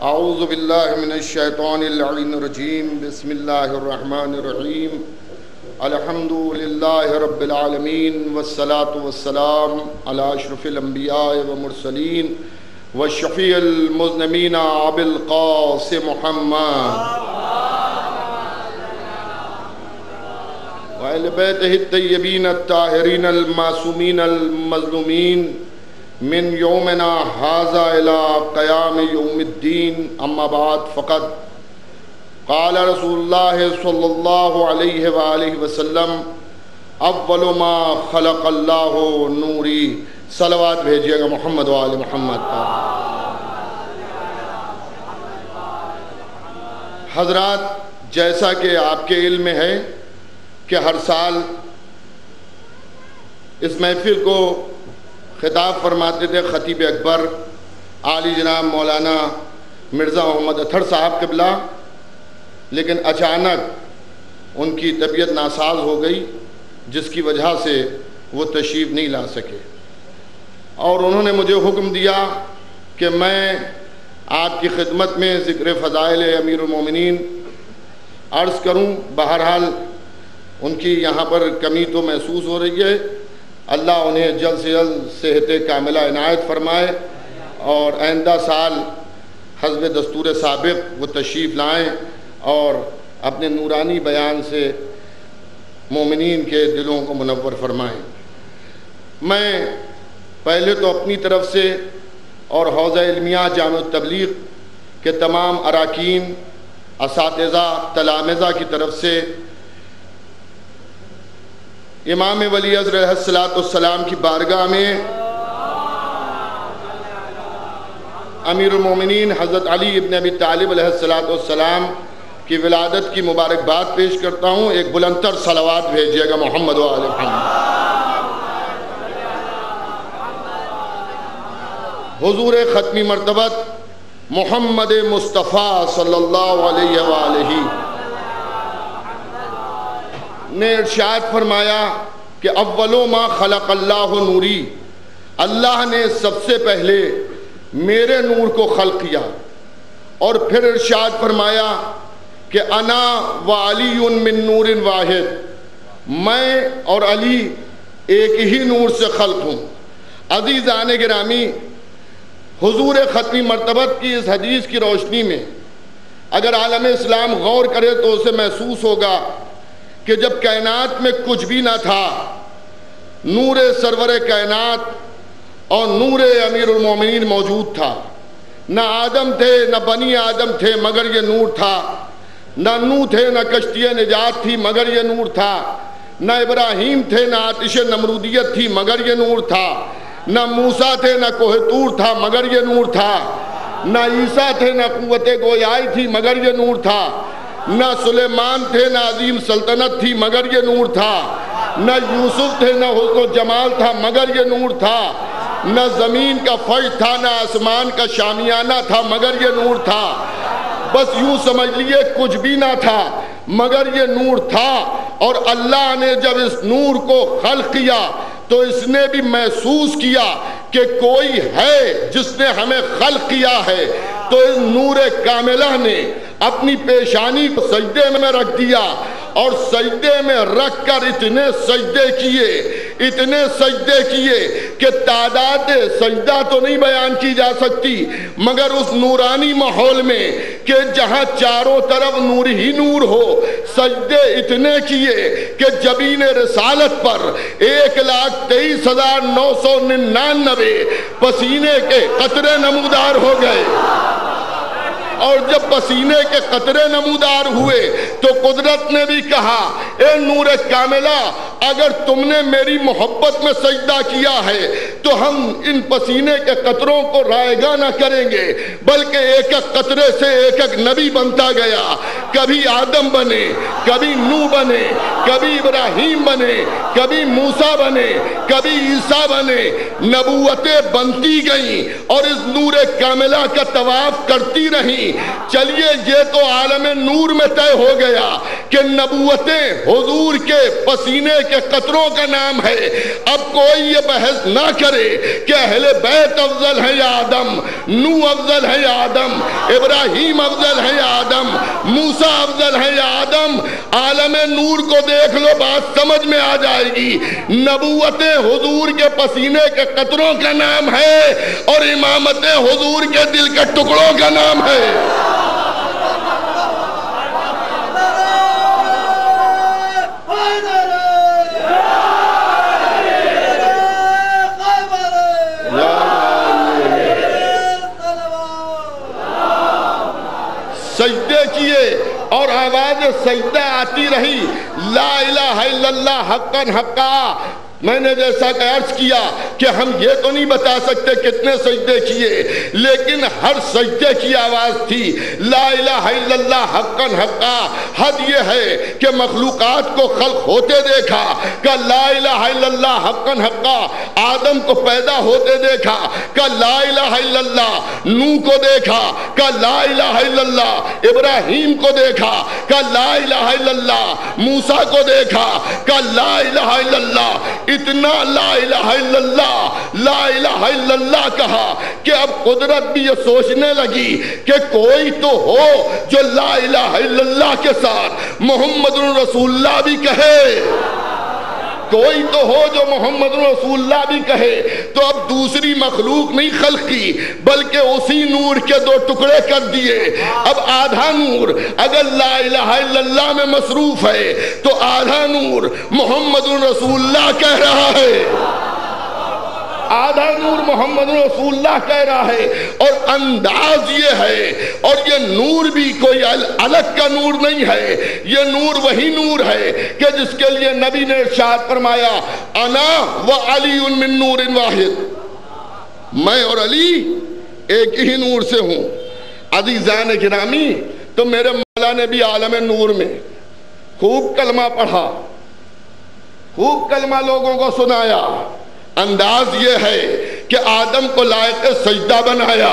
اعوذ باللہ من الشیطان اللعین الرجیم بسم اللہ الرحمن الرحیم الحمد للہ رب العالمین والصلاة والسلام علی اشرف الانبیاء والمرسلین والشفیع المذنبین ابی القاسم محمد وآل بیتہ الطیبین الطاہرین المعصومین المظلومین من یومنا ھذا الی قیام یوم الدین اما بعد فقد قال رسول اللہ صلی اللہ علیہ وآلہ وسلم اول ما خلق اللہ نوری. صلوات بھیجیے گا محمد و آل محمد پر. حضرات، جیسا کہ آپ کے علم میں ہے کہ ہر سال اس محفل کو خطاب فرماتے تھے خطیب اکبر عالی جناب مولانا مرزا محمد اطہر صاحب قبلہ، لیکن اچانک ان کی طبیعت ناساز ہو گئی جس کی وجہ سے وہ تشریف نہیں لا سکے، اور انہوں نے مجھے حکم دیا کہ میں آپ کی خدمت میں ذکر فضائل امیر المومنین عرض کروں. بہرحال ان کی یہاں پر کمی تو محسوس ہو رہی ہے. اللہ انہیں جلد سے جلد صحت کاملہ عنایت فرمائے اور آئندہ سال حسب دستور سابق وہ تشریف لائیں اور اپنے نورانی بیان سے مومنین کے دلوں کو منور فرمائیں. میں پہلے تو اپنی طرف سے اور حوزہ علمیہ جامع التبلیغ کے تمام اراکین، اساتذہ، تلامذہ کی طرف سے امام ولی عصر علیہ السلام کی بارگاہ میں امیر المومنین حضرت علی ابن ابی طالب علیہ السلام کی ولادت کی مبارکباد پیش کرتا ہوں. ایک بلندتر صلوات بھیجیے گا محمد و آل محمد. حضور ختمی مرتبت محمد مصطفیٰ صلی اللہ علیہ وآلہ نے ارشاد فرمایا کہ اولو ما خلق اللہ نوری، اللہ نے سب سے پہلے میرے نور کو خلق کیا، اور پھر ارشاد فرمایا کہ انا و علی من نور واحد، میں اور علی ایک ہی نور سے خلق ہوں. عزیزان گرامی، حضور ختمی مرتبت کی اس حدیث کی روشنی میں اگر عالم اسلام غور کرے تو اسے محسوس ہوگا کہ جب کائنات میں کچھ بھی نہ تھا، نور سرور کائنات اور نور امیر المومنین موجود تھا. نہ آدم تھے نہ بنی آدم تھے مگر یہ نور تھا، نہ نوح تھے نہ کشتی نجات تھی مگر یہ نور تھا، نہ ابراہیم تھے نہ آتش نمرودیت تھی مگر یہ نور تھا، نہ موسیٰ تھے نہ کوہ طور تھا مگر یہ نور تھا، نہ عیسیٰ تھے نہ قوت گویائی تھی مگر یہ نور تھا، نہ سلیمان تھے نہ عظیم سلطنت تھی مگر یہ نور تھا، نہ یوسف تھے نہ حسن و جمال تھا مگر یہ نور تھا، نہ زمین کا فرش تھا نہ آسمان کا شامیانہ تھا مگر یہ نور تھا. بس یوں سمجھ لیے کچھ بھی نہ تھا مگر یہ نور تھا. اور اللہ نے جب اس نور کو خلق کیا تو اس نے بھی محسوس کیا کہ کوئی ہے جس نے ہمیں خلق کیا ہے، تو اس نور کاملہ نے اپنی پیشانی کو سجدے میں رکھ دیا، اور سجدے میں رکھ کر اتنے سجدے کیے کہ تعداد سجدہ تو نہیں بیان کی جا سکتی، مگر اس نورانی ماحول میں کہ جہاں چاروں طرف نور ہی نور ہو، سجدے اتنے کیے کہ جبین رسالت پر 1,23,999 پسینے کے قطرے نمودار ہو گئے. اور جب پسینے کے قطرے نمودار ہوئے تو قدرت نے بھی کہا اے نور کاملہ، اگر تم نے میری محبت میں سجدہ کیا ہے تو ہم ان پسینے کے قطروں کو رائگاں نہ کریں گے، بلکہ ایک ایک قطرے سے ایک ایک نبی بنتا گیا. کبھی آدم بنے، کبھی نوح بنے، کبھی ابراہیم بنے، کبھی موسیٰ بنے، کبھی عیسیٰ بنے. نبوتیں بنتی گئیں اور اس نور کاملہ کا طواف کرتی رہیں. چلیے یہ تو عالم نور میں طے ہو گیا کہ نبوتیں حضور کے پسینے کے قطروں کا نام ہے. اب کوئی یہ بحث نہ کرے کرے کہ اہل بیت افضل ہے یا آدم، نوح افضل ہے یا آدم، ابراہیم افضل ہے یا آدم، موسیٰ افضل ہے یا آدم، عالم نور کو دیکھ لو بات سمجھ میں آ جائے گی۔ نبوت حضور کے پسینے کے قطروں کا نام ہے اور امامت حضور کے دل کے ٹکڑوں کا نام ہے۔ سجدے کیے اور آواز سجدہ آتی رہی، لا الہ الا اللہ حقا حقا۔ میں نے جیسا کہ عرض کیا کہ ہم یہ تو نہیں بتا سکتے کتنے سجدے کیے، لیکن ہر سجدے کی آواز تھی لا الہ الا اللہ حقا حقا۔ حد یہ ہے کہ مخلوقات کو خلق ہوتے دیکھا کہ لا الہ الا اللہ حقا حقا، آدم کو پیدا ہوتے دیکھا کہ لا الہ الا اللہ، نوح کو دیکھا کہ لا الہ الا اللہ، ابراہیم کو دیکھا کہ لا الہ الا اللہ، موسیٰ کو دیکھا کہ لا الہ الا اللہ۔ اتنا لا الہ الا اللہ لا الہ الا اللہ کہا کہ اب قدرت بھی یہ سوچنے لگی کہ کوئی تو ہو جو لا الہ الا اللہ کے ساتھ محمد رسول اللہ بھی کہے، کوئی تو ہو جو محمد رسول اللہ بھی کہے۔ تو اب دوسری مخلوق نہیں خلق کی بلکہ اسی نور کے دو ٹکڑے کر دیے۔ اب آدھا نور اگر لا الہ الا اللہ میں مصروف ہے تو آدھا نور محمد رسول اللہ کہہ رہا ہے، آدھا نور محمد رسول اللہ کہہ رہا ہے۔ اور انداز یہ ہے، اور یہ نور بھی کوئی الگ کا نور نہیں ہے، یہ نور وہی نور ہے کہ جس کے لیے نبی نے ارشاد فرمایا انا و علی من نور واحد، میں اور علی ایک ہی نور سے ہوں۔ عزیزان گرامی، تو میرے مولا نے بھی عالم نور میں خوب کلمہ پڑھا، خوب کلمہ لوگوں کو سنایا۔ انداز یہ ہے کہ آدم کو لائق سجدہ بنایا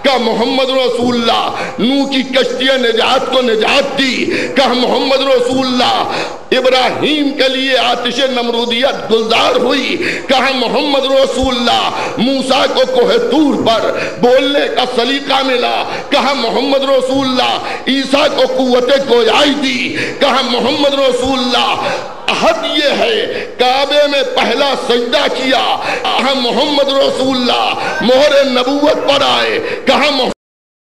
کہ محمد رسول اللہ نوح کی کشتی نجات کو نجات دی، کہ محمد رسول اللہ ابراہیم کے لیے آتش نمرودیت گلزار ہوئی، کہا محمد رسول اللہ موسیٰ کو کوہ طور پر بولنے کا سلیقہ ملا، کہا محمد رسول اللہ عیسیٰ کو قوت گویائی دی، کہا محمد رسول اللہ عہد یہ ہے کعبے میں پہلا سجدہ کیا، کہا محمد رسول اللہ مہر نبوت پر آئے، کہا محمد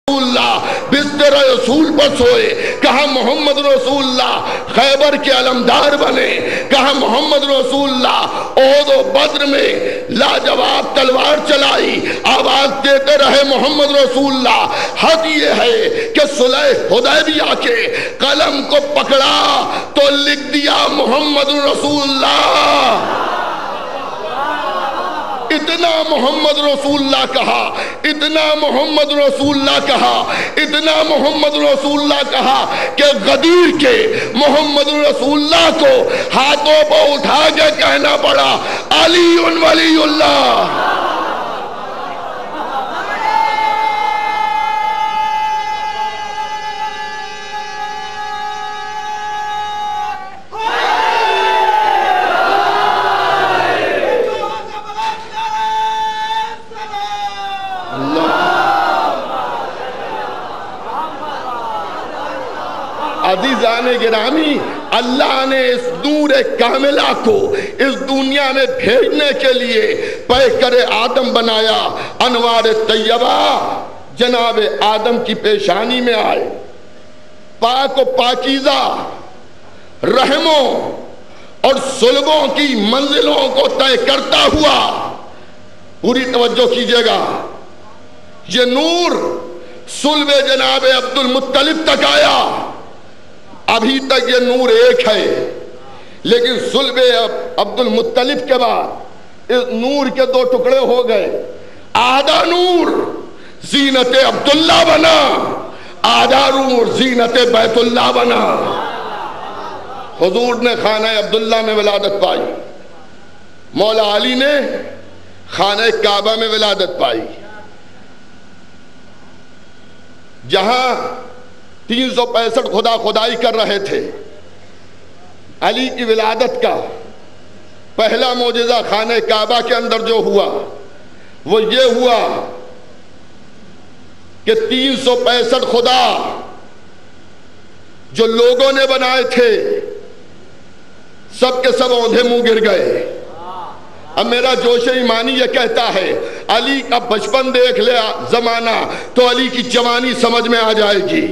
رسول اللہ بستر رسول پر سوئے، کہا محمد رسول اللہ خیبر کے علمدار بنے، کہا محمد رسول اللہ احد و بدر میں لاجواب تلوار چلائی، آواز دیتے رہے محمد رسول اللہ۔ حد یہ ہے کہ صلح حدیبیہ کے قلم کو پکڑا تو لکھ دیا محمد رسول اللہ۔ اتنا محمد رسول اللہ کہا، اتنا محمد رسول اللہ کہا، اتنا محمد رسول اللہ کہا کہ غدیر کے محمد رسول اللہ کو ہاتھوں پہ اٹھا کے کہنا پڑا علی ولی اللہ۔ عزیزان گرامی، اللہ نے اس نور کاملہ کو اس دنیا میں بھیجنے کے لیے پیکر آدم بنایا۔ انوار طیبہ جناب آدم کی پیشانی میں آئے، پاک و پاکیزہ رحموں اور صلبوں کی منزلوں کو طے کرتا ہوا۔ پوری توجہ کیجئے گا، یہ نور صلب جناب عبد المطلب تک آیا۔ ابھی تک یہ نور ایک ہے، لیکن صلب عبد المطلب کے بعد اس نور کے دو ٹکڑے ہو گئے۔ آدھا نور زینت عبداللہ بنا، آدھا نور زینت بیت اللہ بنا۔ حضور نے خانہ عبداللہ میں ولادت پائی، مولا علی نے خانہ کعبہ میں ولادت پائی۔ جہاں 365 خدا خدائی کر رہے تھے، علی کی ولادت کا پہلا معجزہ خانہ کعبہ کے اندر جو ہوا وہ یہ ہوا کہ 365 خدا جو لوگوں نے بنائے تھے سب کے سب اوندھے منہ گر گئے۔ اب میرا جوش ایمانی یہ کہتا ہے علی کا بچپن دیکھ لیا زمانہ تو علی کی جوانی سمجھ میں آ جائے گی۔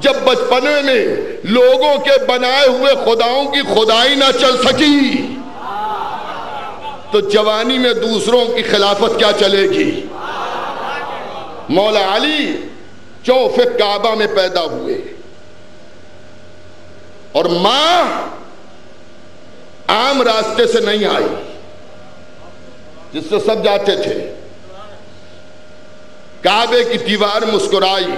جب بچپنے میں لوگوں کے بنائے ہوئے خداؤں کی خدائی نہ چل سکی تو جوانی میں دوسروں کی خلافت کیا چلے گی؟ مولا علی چوف کعبہ میں پیدا ہوئے اور ماں عام راستے سے نہیں آئی جس سے سب جاتے تھے۔ کعبے کی دیوار مسکرائی،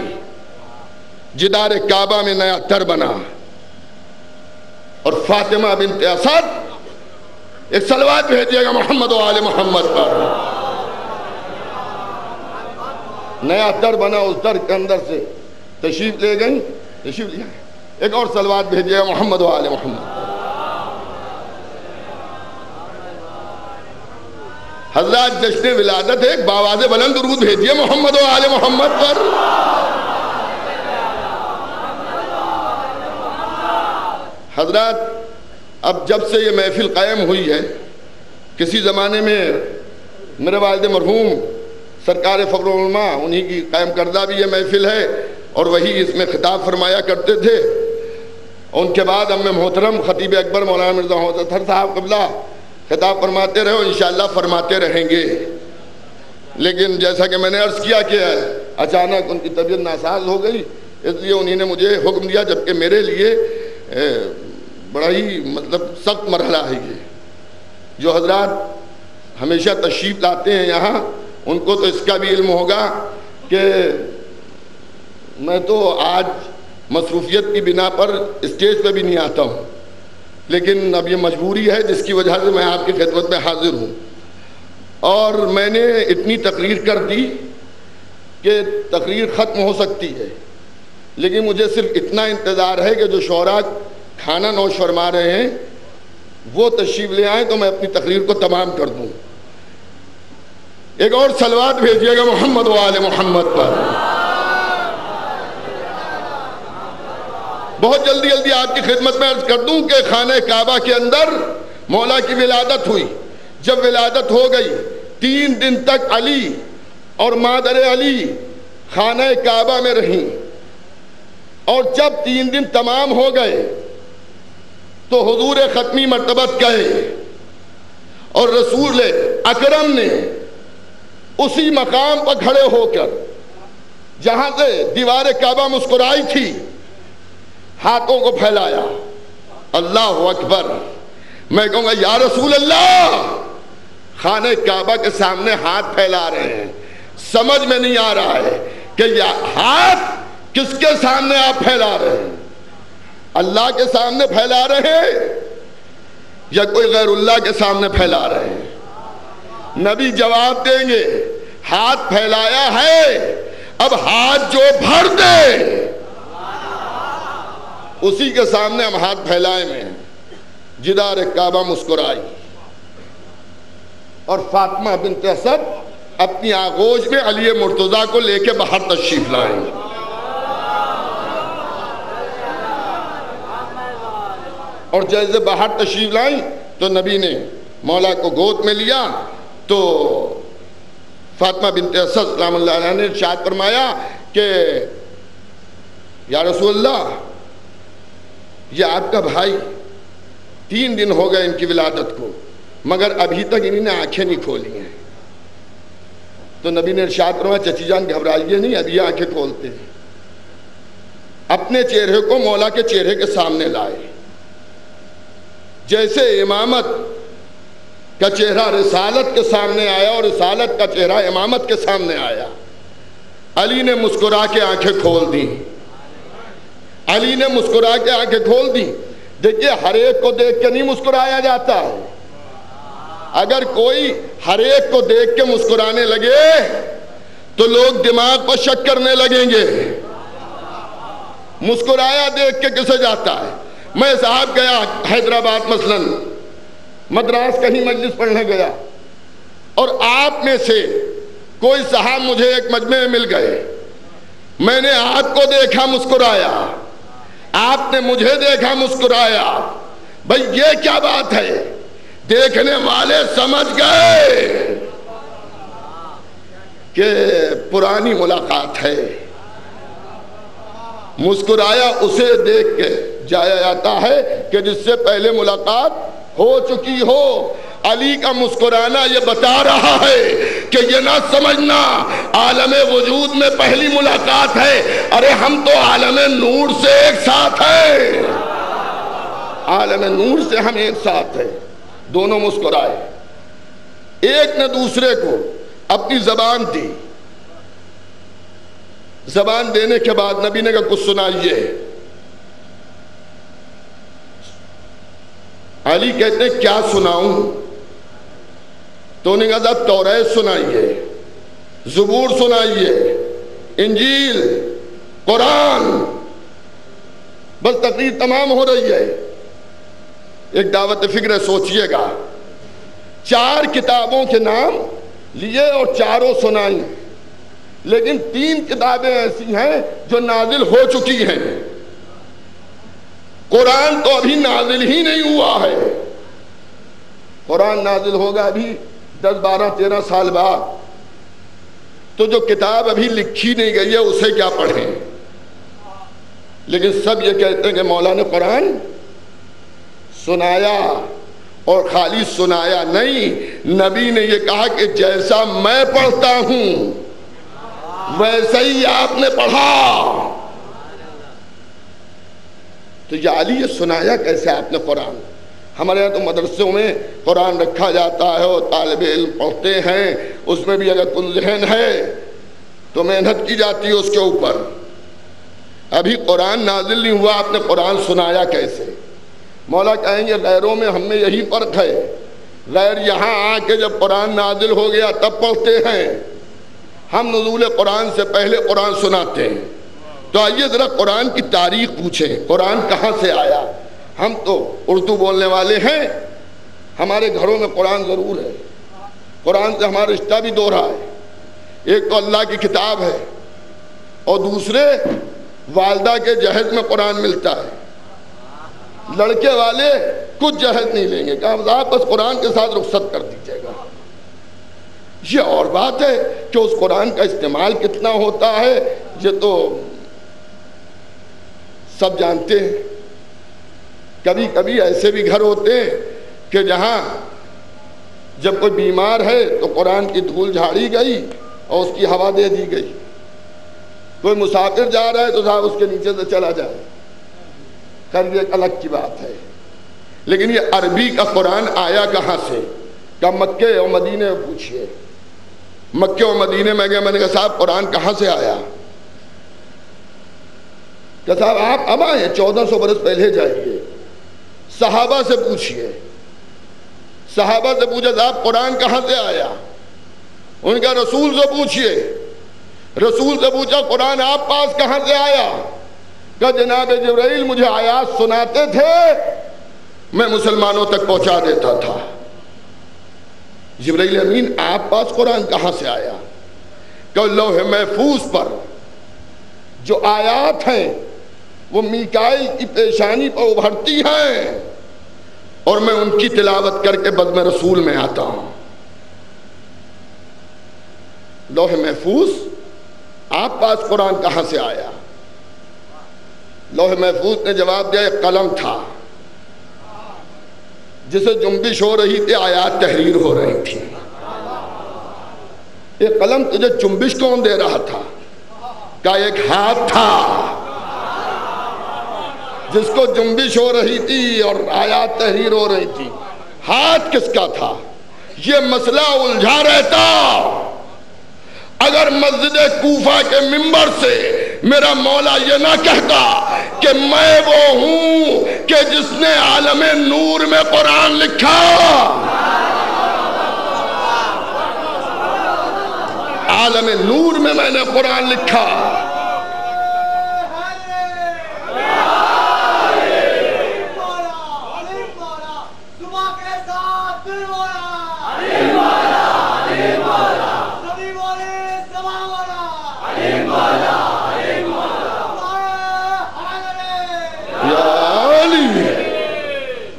جدار کعبہ میں نیا تر بنا، اور فاطمہ بنت اسد ایک صلوات بھیجیے گا محمد و آل محمد پر، نیا تر بنا، اس تر کے اندر سے تشریف لے گئی، تشریف لیا، ایک اور صلوات بھیجیے گا محمد و آل محمد۔ حضرات جشن ولادت ایک باواز بلند درود بھیجیے محمد و آل محمد پر۔ حضرات اب جب سے یہ محفل قائم ہوئی ہے، کسی زمانے میں میرے والد مرحوم سرکار فخر العلماء انہی کی قائم کردہ بھی یہ محفل ہے اور وہی اس میں خطاب فرمایا کرتے تھے۔ ان کے بعد ام محترم خطیب اکبر مولانا مرزا محمد اطہر صاحب قبلہ خطاب فرماتے رہے اور انشاءاللہ فرماتے رہیں گے، لیکن جیسا کہ میں نے عرض کیا کہ اچانک ان کی طبیعت ناساز ہو گئی، اس لیے انہی نے مجھے حکم دیا، جبکہ میرے لیے بڑا ہی سخت مرحلہ ہے یہ۔ جو حضرات ہمیشہ تشریف لاتے ہیں یہاں ان کو تو اس کا بھی علم ہوگا کہ میں تو آج مصروفیت کی بنا پر اسٹیج پہ بھی نہیں آتا ہوں، لیکن اب یہ مجبوری ہے جس کی وجہ سے میں آپ کی خدمت میں حاضر ہوں۔ اور میں نے اتنی تقریر کر دی کہ تقریر ختم ہو سکتی ہے، لیکن مجھے صرف اتنا انتظار ہے کہ جو شعراء کھانا نوش فرما رہے ہیں وہ تشریف لے آئیں تو میں اپنی تقریر کو تمام کر دوں۔ ایک اور صلوات بھیجیے گا محمد و آل محمد پر۔ بہت جلدی آپ کی خدمت میں عرض کر دوں کہ خانہ کعبہ کے اندر مولا کی ولادت ہوئی۔ جب ولادت ہو گئی 3 دن تک علی اور مادر علی خانہ کعبہ میں رہیں، اور جب 3 دن تمام ہو گئے تو حضور ختمی مرتبت گئے اور رسول اکرم نے اسی مقام پر کھڑے ہو کر جہاں سے دیوار کعبہ مسکرائی تھی ہاتھوں کو پھیلایا، اللہ اکبر۔ میں کہوں گا یا رسول اللہ، خانہ کعبہ کے سامنے ہاتھ پھیلا رہے ہیں، سمجھ میں نہیں آ رہا ہے کہ یہ ہاتھ کس کے سامنے آپ پھیلا رہے ہیں؟ اللہ کے سامنے پھیلا رہے ہیں یا کوئی غیر اللہ کے سامنے پھیلا رہے ہیں؟ نبی جواب دیں گے ہاتھ پھیلایا ہے، اب ہاتھ جو بھر دے اسی کے سامنے ہم ہاتھ پھیلائے میں ہیں۔ جدار کعبہ مسکرائی اور فاطمہ بنت اسد اپنی آغوش میں علی مرتضیٰ کو لے کے باہر تشریف لائیں۔ اور جیسے باہر تشریف لائیں تو نبی نے مولا کو گود میں لیا تو فاطمہ بنت اسد رحمۃ اللہ علیہ نے ارشاد فرمایا کہ یا رسول اللہ، یہ آپ کا بھائی 3 دن ہو گئے ان کی ولادت کو، مگر ابھی تک انہی نے آنکھیں نہیں کھولی ہیں۔ تو نبی نے ارشاد فرمایا چچی جان گھبرائیے نہیں، اب یہ آنکھیں کھولتے ہیں۔ اپنے چہرے کو مولا کے چہرے کے سامنے لائے، جیسے امامت کا چہرہ رسالت کے سامنے آیا اور رسالت کا چہرہ امامت کے سامنے آیا، علی نے مسکرا کے آنکھیں کھول دیں۔ علی نے مسکرا کے آنکھیں کھول دیں۔ دیکھیے ہر ایک کو دیکھ کے نہیں مسکرایا جاتا ہے، اگر کوئی ہر ایک کو دیکھ کے مسکرانے لگے تو لوگ دماغ پر شک کرنے لگیں گے۔ مسکرایا دیکھ کے کسے جاتا ہے؟ میں صاحب گیا حیدرآباد مثلا، مدراس کہیں مجلس پڑھنے گیا اور آپ میں سے کوئی صاحب مجھے ایک مجمع میں مل گئے، میں نے آپ کو دیکھا مسکرایا، آپ نے مجھے دیکھا مسکرایا، بھئی یہ کیا بات ہے؟ دیکھنے والے سمجھ گئے کہ پرانی ملاقات ہے۔ مسکرایا اسے دیکھ کے جایا جاتا ہے کہ جس سے پہلے ملاقات ہو چکی ہو۔ علی کا مسکرانا یہ بتا رہا ہے کہ یہ نہ سمجھنا عالم وجود میں پہلی ملاقات ہے، ارے ہم تو عالم نور سے ایک ساتھ ہیں، عالم نور سے ہم ایک ساتھ ہیں۔ دونوں مسکرائے، ایک نے دوسرے کو اپنی زبان دی، زبان دینے کے بعد نبی نے کہا کچھ سنائیے۔ علی کہتے ہیں کیا سناؤں؟ تو انہوں نے کہا توریت سنائیے، زبور سنائیے، انجیل، قرآن، بس تقریر تمام ہو رہی ہے۔ ایک دعوت فکر ہے، سوچئے گا، 4 کتابوں کے نام لیے اور چاروں سنائیں، لیکن 3 کتابیں ایسی ہیں جو نازل ہو چکی ہیں، قرآن تو ابھی نازل ہی نہیں ہوا ہے۔ قرآن نازل ہوگا ابھی 10 12 13 سال بعد، تو جو کتاب ابھی لکھی نہیں گئی ہے اسے کیا پڑھیں؟ لیکن سب یہ کہتے ہیں کہ مولا نے قرآن سنایا، اور خالی سنایا نہیں، نبی نے یہ کہا کہ جیسا میں پڑھتا ہوں ویسا ہی آپ نے پڑھا۔ تو یا علی یہ سنایا کیسے آپ نے قرآن؟ ہمارے یہاں تو مدرسوں میں قرآن رکھا جاتا ہے اور طالب علم پڑھتے ہیں، اس میں بھی اگر کن ذہن ہے تو محنت کی جاتی ہے اس کے اوپر۔ ابھی قرآن نازل نہیں ہوا، آپ نے قرآن سنایا کیسے؟ مولا کہیں گے غیروں میں ہم میں یہی فرق ہے، غیر یہاں آ کے جب قرآن نازل ہو گیا تب پڑھتے ہیں، ہم نزول قرآن سے پہلے قرآن سناتے ہیں۔ تو آئیے ذرا قرآن کی تاریخ پوچھیں، قرآن کہاں سے آیا؟ ہم تو اردو بولنے والے ہیں، ہمارے گھروں میں قرآن ضرور ہے، قرآن سے ہمارا رشتہ بھی دوہرا ہے۔ ایک تو اللہ کی کتاب ہے اور دوسرے والدہ کے جہیز میں قرآن ملتا ہے۔ لڑکے والے کچھ جہیز نہیں لیں گے، کہا آپ بس قرآن کے ساتھ رخصت کر دیجیے گا۔ یہ اور بات ہے کہ اس قرآن کا استعمال کتنا ہوتا ہے یہ تو سب جانتے ہیں۔ کبھی کبھی ایسے بھی گھر ہوتے ہیں کہ جہاں جب کوئی بیمار ہے تو قرآن کی دھول جھاڑی گئی اور اس کی ہوا دے دی گئی، کوئی مسافر جا رہا ہے تو صاحب اس کے نیچے سے چلا جائے، خیر یہ ایک الگ کی بات ہے۔ لیکن یہ عربی کا قرآن آیا کہاں سے؟ کہ مکے اور مدینے میں پوچھئے، مکے اور مدینے میں گیا، میں نے کہا صاحب قرآن کہاں سے آیا؟ کہ صاحب آپ اب آئے 1400 برس پہلے جائیے، صحابہ سے پوچھئے، صحابہ سے پوچھا صاحب قرآن کہاں سے آیا؟ ان کا رسول سے پوچھئے، رسول سے پوچھا قرآن آپ پاس کہاں سے آیا؟ کہ جناب جبرائیل مجھے آیات سناتے تھے، میں مسلمانوں تک پہنچا دیتا تھا۔ جبرائیل امین آپ پاس قرآن کہاں سے آیا؟ کہ لوح محفوظ پر جو آیات ہیں وہ میکائیل کی پیشانی پر ابھرتی ہیں اور میں ان کی تلاوت کر کے بزم رسول میں آتا ہوں۔ لوح محفوظ آپ پاس قرآن کہاں سے آیا؟ لوح محفوظ نے جواب دیا ایک قلم تھا جسے جنبش ہو رہی تھی، آیات تحریر ہو رہی تھی۔ یہ قلم تجھے جنبش کون دے رہا تھا؟ کہ ایک ہاتھ تھا جس کو جنبش ہو رہی تھی اور آیات تحریر ہو رہی تھی۔ ہاتھ کس کا تھا؟ یہ مسئلہ الجھا رہتا اگر مسجد کوفہ کے منبر سے میرا مولا یہ نہ کہتا کہ میں وہ ہوں کہ جس نے عالم نور میں قرآن لکھا، عالم نور میں میں نے قرآن لکھا۔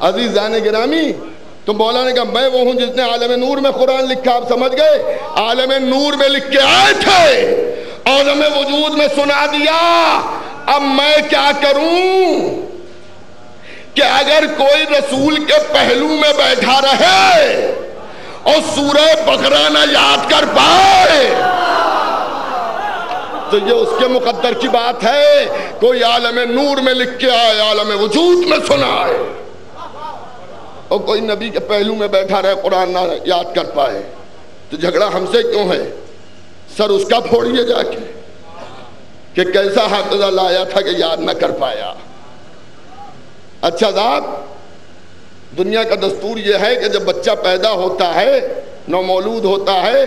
عزیزان گرامی، تو مولا نے کہا میں وہ ہوں جس نے عالم نور میں قرآن لکھا. آپ سمجھ گئے؟ عالم نور میں لکھ کے آئے تھے اور ہمیں وجود میں سنا دیا. اب میں کیا کروں کہ اگر کوئی رسول کے پہلو میں بیٹھا رہے اور سورہ بقرہ نہ یاد کر پائے تو یہ اس کے مقدر کی بات ہے. کوئی عالم نور میں لکھ کے آئے، عالم وجود میں سنائے، اور کوئی نبی کے پہلو میں بیٹھا رہے قرآن نہ یاد کر پائے تو جھگڑا ہم سے کیوں ہے؟ سر اس کا پھوڑیے جا کے کہ کیسا حافظہ لایا تھا کہ یاد نہ کر پایا. اچھا صاحب، دنیا کا دستور یہ ہے کہ جب بچہ پیدا ہوتا ہے، نومولود ہوتا ہے،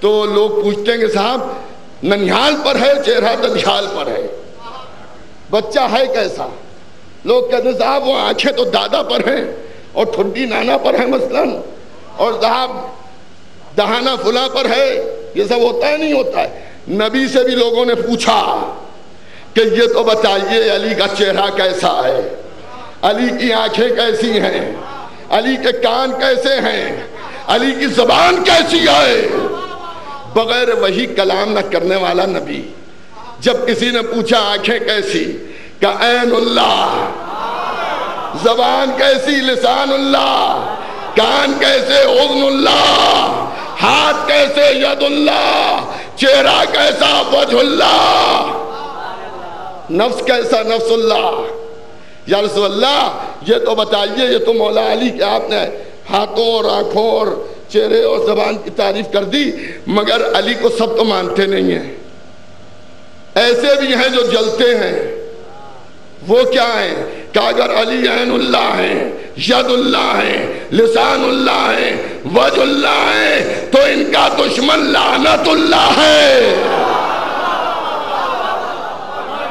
تو لوگ پوچھتے ہیں کہ صاحب ننھیال پر ہے، چہرہ ددھیال پر ہے، بچہ ہے کیسا؟ لوگ کہتے ہیں صاحب وہ آنکھیں تو دادا پر ہیں اور ٹھڈی نانا پر ہے مثلاً، اور صاحب دہانہ فلاں پر ہے. یہ سب ہوتا ہے نہیں ہوتا ہے. نبی سے بھی لوگوں نے پوچھا کہ یہ تو بتائیے علی کا چہرہ کیسا ہے، علی کی آنکھیں کیسی ہیں، علی کے کان کیسے ہیں، علی کی زبان کیسی ہے. بغیر وہی کلام نہ کرنے والا نبی جب کسی نے پوچھا آنکھیں کیسی، کہا عین اللہ، زبان کیسی، لسان اللہ، کان کیسے، اذن اللہ، ہاتھ کیسے، ید اللہ، چہرہ کیسا، وجہ اللہ، نفس کیسا، نفس اللہ. یا رسول اللہ یہ تو بتائیے، یہ تو مولا علی کہ آپ نے ہاتھوں اور آنکھوں اور چہرے اور زبان کی تعریف کر دی، مگر علی کو سب تو مانتے نہیں ہیں. ایسے بھی ہیں جو جلتے ہیں. وہ کیا ہیں کہ اگر علی عین اللہ ہیں، ید اللہ ہیں، لسان اللہ ہیں، وجہ اللہ ہیں، تو ان کا دشمن لعنت اللہ ہے.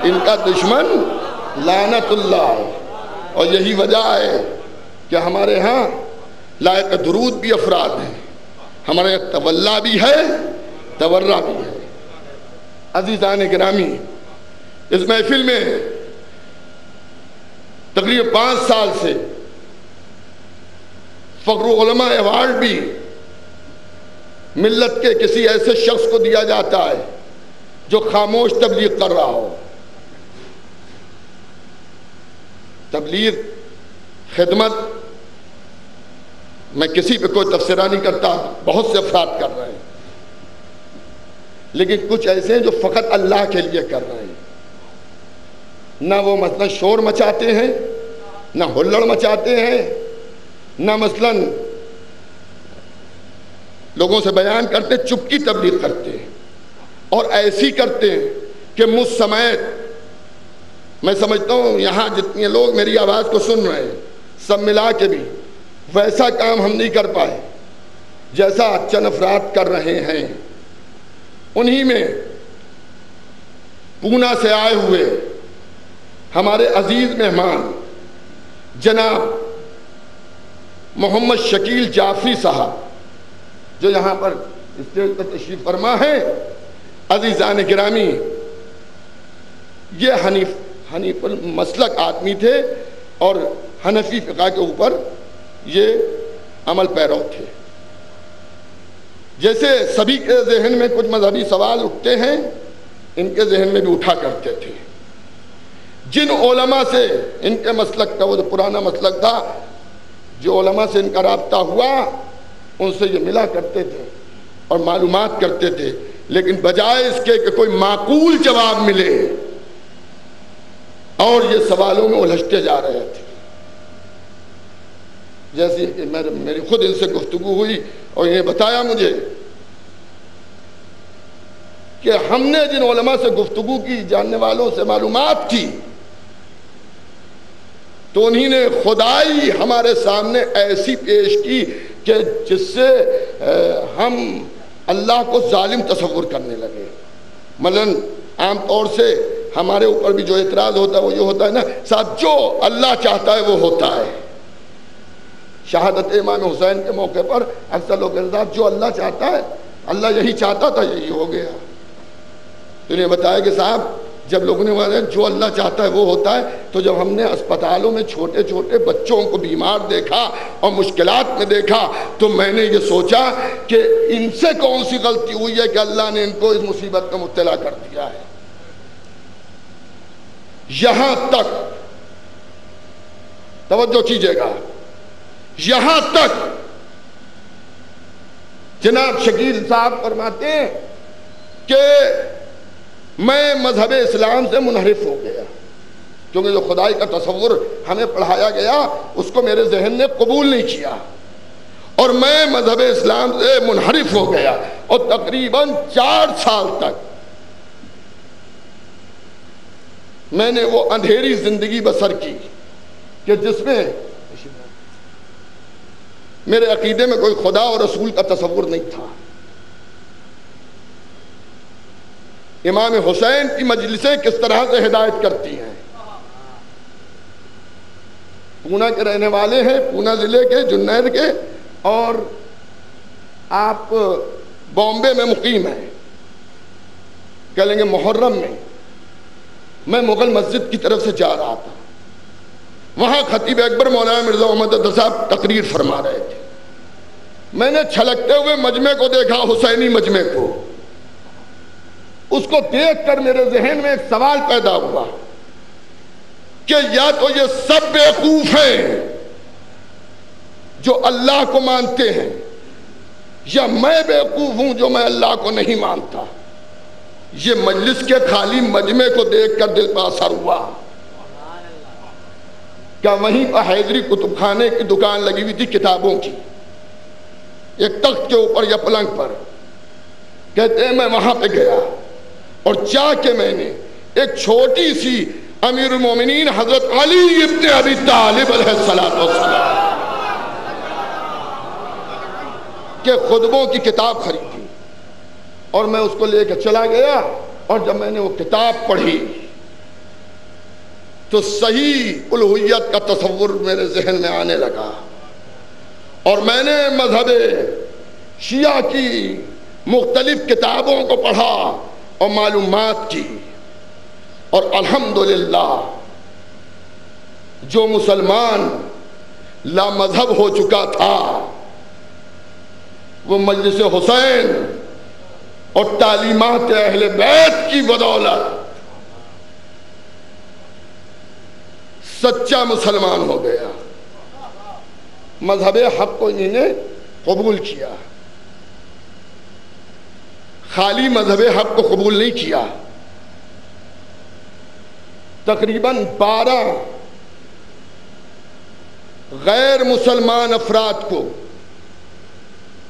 ان کا دشمن لعنت اللہ ہے. اور یہی وجہ ہے کہ ہمارے ہاں لائق درود بھی افراد ہیں، ہمارے یہاں تولا بھی ہے، تورا بھی ہے. عزیزان گرامی، اس محفل میں تقریباً 5 سال سے فخر علماء ایوارڈ بھی ملت کے کسی ایسے شخص کو دیا جاتا ہے جو خاموش تبلیغ کر رہا ہو. تبلیغ، خدمت، میں کسی پہ کوئی تبصرہ نہیں کرتا، بہت سے افراد کر رہے ہیں، لیکن کچھ ایسے ہیں جو فقط اللہ کے لیے کر رہے ہیں. نہ وہ مثلا شور مچاتے ہیں، نہ ہلڑ مچاتے ہیں، نہ مثلا لوگوں سے بیان کرتے، چپ کی تبلیغ کرتے ہیں. اور ایسی کرتے ہیں کہ مجھ سمیت میں سمجھتا ہوں یہاں جتنے لوگ میری آواز کو سن رہے ہیں سب ملا کے بھی ویسا کام ہم نہیں کر پائے جیسا چند افراد کر رہے ہیں. انہی میں پونا سے آئے ہوئے ہمارے عزیز مہمان جناب محمد شکیل جعفری صاحب جو یہاں پر اسٹیج پر تشریف فرما ہے. عزیزان گرامی، یہ حنیف المسلک آدمی تھے اور حنفی فقہ کے اوپر یہ عمل پیرو تھے. جیسے سبھی کے ذہن میں کچھ مذہبی سوال اٹھتے ہیں، ان کے ذہن میں بھی اٹھا کرتے تھے. جن علماء سے ان کے مسلک کا وہ جو پرانا مسلک تھا، جو علماء سے ان کا رابطہ ہوا ان سے یہ ملا کرتے تھے اور معلومات کرتے تھے، لیکن بجائے اس کے کہ کوئی معقول جواب ملے اور یہ سوالوں میں الجھتے جا رہے تھے. جیسے کہ میری خود ان سے گفتگو ہوئی اور انہیں بتایا مجھے کہ ہم نے جن علماء سے گفتگو کی، جاننے والوں سے معلومات کی، تو انہی نے خدائی ہمارے سامنے ایسی پیش کی کہ جس سے ہم اللہ کو ظالم تصور کرنے لگے. مثلا عام طور سے ہمارے اوپر بھی جو اعتراض ہوتا ہے وہ یہ ہوتا ہے نا صاحب جو اللہ چاہتا ہے وہ ہوتا ہے. شہادت امام حسین کے موقع پر اکثر لوگ کہتے ہیں جو اللہ چاہتا ہے، اللہ یہی چاہتا تھا یہی ہو گیا. تو انہیں بتایا کہ صاحب جب لوگوں نے کہا جو اللہ چاہتا ہے وہ ہوتا ہے، تو جب ہم نے اسپتالوں میں چھوٹے چھوٹے بچوں کو بیمار دیکھا اور مشکلات میں دیکھا تو میں نے یہ سوچا کہ ان سے کون سی غلطی ہوئی ہے کہ اللہ نے ان کو اس مصیبت میں مبتلا کر دیا ہے۔ یہاں تک توجہ کیجیے گا، یہاں تک جناب شکیل صاحب فرماتے ہیں کہ میں مذہب اسلام سے منحرف ہو گیا، کیونکہ جو خدائی کا تصور ہمیں پڑھایا گیا اس کو میرے ذہن نے قبول نہیں کیا، اور میں مذہب اسلام سے منحرف ہو گیا، اور تقریباً 4 سال تک میں نے وہ اندھیری زندگی بسر کی کہ جس میں میرے عقیدے میں کوئی خدا اور رسول کا تصور نہیں تھا۔ امام حسین کی مجلسیں کس طرح سے ہدایت کرتی ہیں، پونا کے رہنے والے ہیں، پونا ضلع کے جنید کے، اور آپ بامبے میں مقیم ہیں، کہہ لیں گے محرم میں مغل مسجد کی طرف سے جا رہا تھا، وہاں خطیب اکبر مولانا مرزا محمد اطہر صاحب تقریر فرما رہے تھے، میں نے چھلکتے ہوئے مجمع کو دیکھا، حسینی مجمع کو، اس کو دیکھ کر میرے ذہن میں ایک سوال پیدا ہوا کہ یا تو یہ سب بیوقوف ہیں جو اللہ کو مانتے ہیں، یا میں بیوقوف ہوں جو میں اللہ کو نہیں مانتا۔ یہ مجلس کے خالی مجمع کو دیکھ کر دل پر اثر ہوا۔ کیا وہیں پر حیدری کتب خانے کی دکان لگی ہوئی تھی کتابوں کی، ایک تخت کے اوپر یا پلنگ پر، کہتے ہیں میں وہاں پہ گیا اور جا کے میں نے ایک چھوٹی سی امیر المومنین حضرت علی ابن ابی طالب علیہ السلام کے خطبوں کی کتاب خریدی، اور میں اس کو لے کے چلا گیا، اور جب میں نے وہ کتاب پڑھی تو صحیح الوہیت کا تصور میرے ذہن میں آنے لگا، اور میں نے مذہب شیعہ کی مختلف کتابوں کو پڑھا اور معلومات کی، اور الحمدللہ جو مسلمان لا مذہب ہو چکا تھا وہ مجلس حسین اور تعلیمات اہل بیت کی بدولت سچا مسلمان ہو گیا۔ مذہب حق کو انہوں نے قبول کیا، خالی مذہب حق کو قبول نہیں کیا، تقریباً 12 غیر مسلمان افراد کو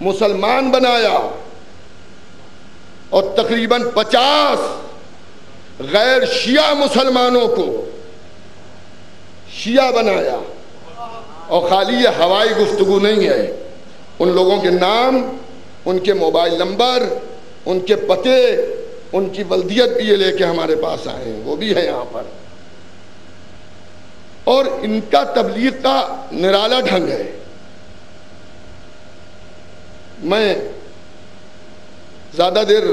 مسلمان بنایا، اور تقریباً 50 غیر شیعہ مسلمانوں کو شیعہ بنایا۔ اور خالی یہ ہوائی گفتگو نہیں ہے، ان لوگوں کے نام، ان کے موبائل نمبر، ان کے پتے، ان کی ولدیت بھی یہ لے کے ہمارے پاس آئے ہیں، وہ بھی ہے یہاں پر، اور ان کا تبلیغ کا نرالا ڈھنگ ہے۔ میں زیادہ دیر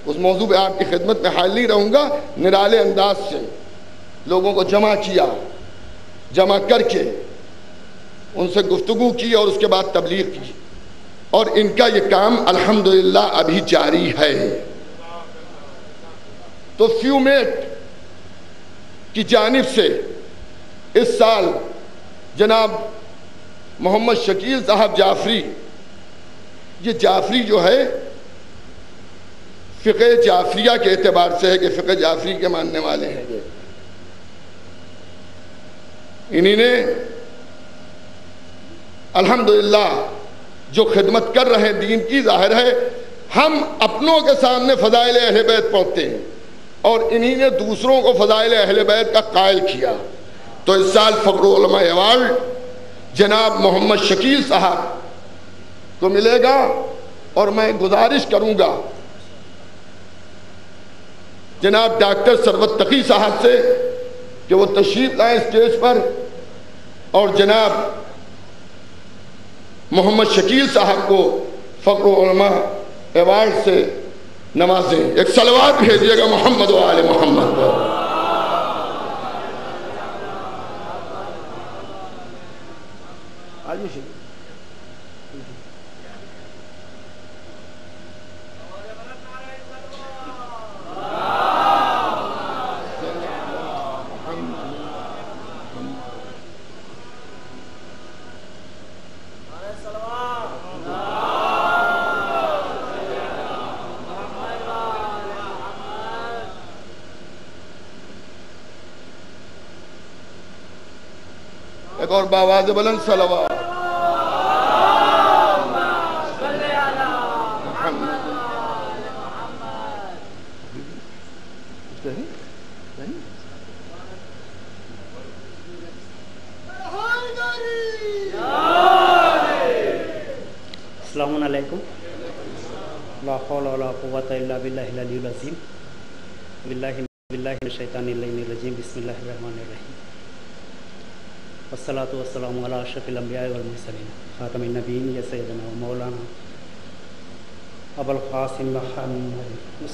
اس موضوع پہ آپ کی خدمت میں حائل نہیں رہوں گا، نرالے انداز سے لوگوں کو جمع کیا، جمع کر کے ان سے گفتگو کی اور اس کے بعد تبلیغ کی، اور ان کا یہ کام الحمدللہ ابھی جاری ہے۔ تو فیومیٹ کی جانب سے اس سال جناب محمد شکیل صاحب جعفری، یہ جعفری جو ہے فقہ جعفریہ کے اعتبار سے ہے کہ فقہ جعفری کے ماننے والے ہیں، انہی نے الحمدللہ جو خدمت کر رہے ہیں دین کی، ظاہر ہے ہم اپنوں کے سامنے فضائل اہل بیت پڑھتے ہیں، اور انہی نے دوسروں کو فضائل اہل بیت کا قائل کیا۔ تو اس سال فخر العلماء ایوارڈ جناب محمد شکیل صاحب کو ملے گا، اور میں گزارش کروں گا جناب ڈاکٹر ثروت تقی صاحب سے کہ وہ تشریف لائیں اسٹیج پر، اور جناب محمد شکیل صاحب کو فخر العلماء ایوارڈ سے نوازیں۔ ایک صلوات بھیجیے گا محمد و آل محمد۔ ایک اور باواز بلند صلوات. السلام علیکم. لا حول ولا قوة الا باللہ العلی العظیم. باللہ من الشیطان الرجیم. بسم اللہ الرحمن الرحیم. والصلاة والسلام علی اشرف الانبیاء والمرسلین خاتم النبیین یا سیدنا و مولانا ابو القاسم محمد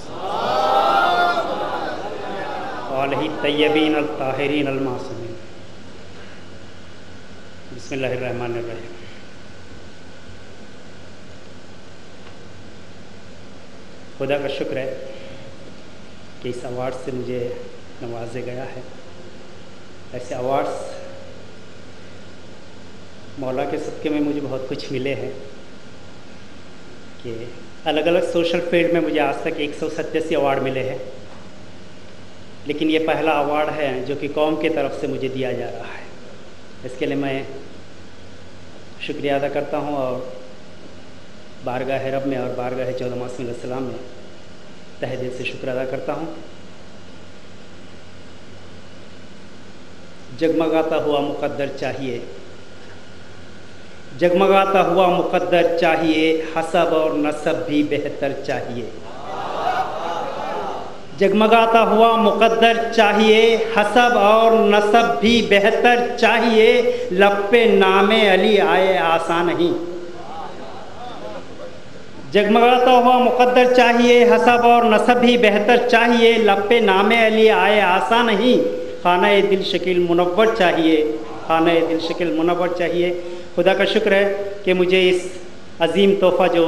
وآلہ الطیبین الطاہرین المعصومین. بسم اللہ الرحمن الرحیم. خدا کا شکر ہے کہ اس ایوارڈ سے مجھے نوازا گیا ہے. ایسے ایوارڈس مولا کے صدقے میں مجھے بہت کچھ ملے ہیں کہ الگ الگ سوشل فیلڈ میں مجھے آج تک 187 ایوارڈ ملے ہیں، لیکن یہ پہلا ایوارڈ ہے جو کہ قوم کی طرف سے مجھے دیا جا رہا ہے. اس کے لیے میں شکریہ ادا کرتا ہوں اور بارگاہ رب میں اور بارگاہ 14 معصوم علیہ السلام میں تہ دل سے شکر ادا کرتا ہوں. جگمگاتا ہوا مقدر چاہیے، جگمگاتا ہوا مقدر چاہیے، حسب اور نسب بھی بہتر چاہیے. جگمگاتا ہوا مقدر چاہیے، حسب اور نسب بھی بہتر چاہیے، لب پہ نام علی آئے آسان نہیں. جگمگاتا ہوا مقدر چاہیے، حسب اور نسب بھی بہتر چاہیے، لب پہ نام علی آئے آسان نہیں. خانہ دل شکل منور چاہیے، خانہ دل شکل منور چاہیے. خدا کا شکر ہے کہ مجھے اس عظیم تحفہ جو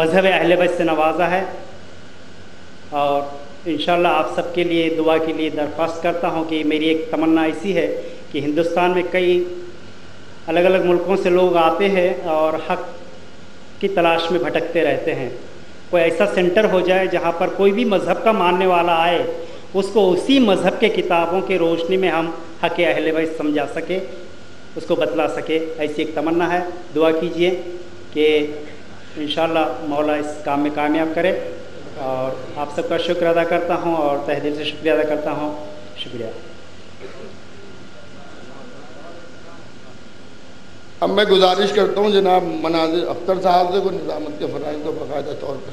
مذہب اہل بیت سے نوازا ہے، اور انشاءاللہ آپ سب کے لیے دعا کے لیے درخواست کرتا ہوں کہ میری ایک تمنا ایسی ہے کہ ہندوستان میں کئی الگ الگ ملکوں سے لوگ آتے ہیں اور حق کی تلاش میں بھٹکتے رہتے ہیں. کوئی ایسا سینٹر ہو جائے جہاں پر کوئی بھی مذہب کا ماننے والا آئے، اس کو اسی مذہب کے کتابوں کے روشنی میں ہم حق اہل بیت سمجھا سکے، اس کو بتلا سکے. ایسی ایک تمنا ہے. دعا کیجئے کہ انشاءاللہ مولا اس کام میں کامیاب کرے. اور آپ سب کا شکر ادا کرتا ہوں اور تہ دل سے شکریہ ادا کرتا ہوں. شکریہ. اب میں گزارش کرتا ہوں جناب مناظر اختر صاحب سے کو نظامت کے فرائض کو باقاعدہ طور پر